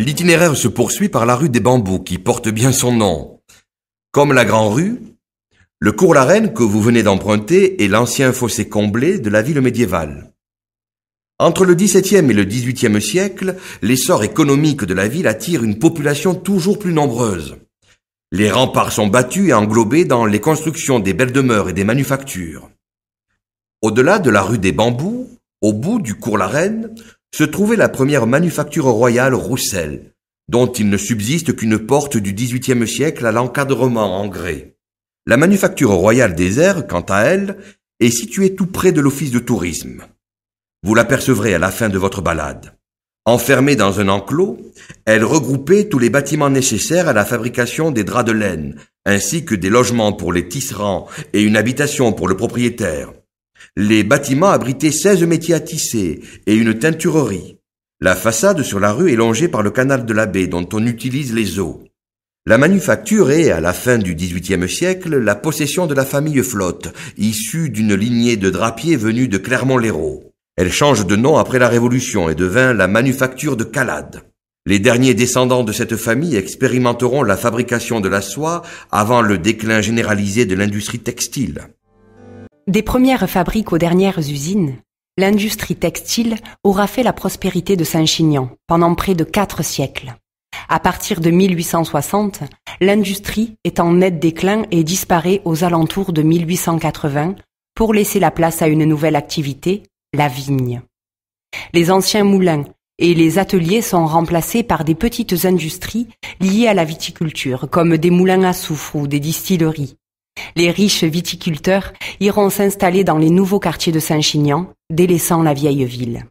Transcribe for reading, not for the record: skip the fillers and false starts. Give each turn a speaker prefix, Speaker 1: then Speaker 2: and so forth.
Speaker 1: L'itinéraire se poursuit par la rue des Bambous, qui porte bien son nom. Comme la Grande Rue, le cours La Reine que vous venez d'emprunter est l'ancien fossé comblé de la ville médiévale. Entre le XVIIe et le XVIIIe siècle, l'essor économique de la ville attire une population toujours plus nombreuse. Les remparts sont battus et englobés dans les constructions des belles demeures et des manufactures. Au-delà de la rue des Bambous, au bout du cours La Reine, se trouvait la première manufacture royale Roussel, dont il ne subsiste qu'une porte du XVIIIe siècle à l'encadrement en grès. La manufacture royale des Airs, quant à elle, est située tout près de l'office de tourisme. Vous l'apercevrez à la fin de votre balade. Enfermée dans un enclos, elle regroupait tous les bâtiments nécessaires à la fabrication des draps de laine, ainsi que des logements pour les tisserands et une habitation pour le propriétaire. Les bâtiments abritaient 16 métiers à tisser et une teinturerie. La façade sur la rue est longée par le canal de la baie dont on utilise les eaux. La manufacture est, à la fin du XVIIIe siècle, la possession de la famille Flotte, issue d'une lignée de drapiers venus de Clermont-Lérault. Elle change de nom après la Révolution et devint la manufacture de Calade. Les derniers descendants de cette famille expérimenteront la fabrication de la soie avant le déclin généralisé de l'industrie textile.
Speaker 2: Des premières fabriques aux dernières usines, l'industrie textile aura fait la prospérité de Saint-Chinian pendant près de 4 siècles. À partir de 1860, l'industrie est en net déclin et disparaît aux alentours de 1880 pour laisser la place à une nouvelle activité, la vigne. Les anciens moulins et les ateliers sont remplacés par des petites industries liées à la viticulture, comme des moulins à soufre ou des distilleries. Les riches viticulteurs iront s'installer dans les nouveaux quartiers de Saint-Chinian, délaissant la vieille ville.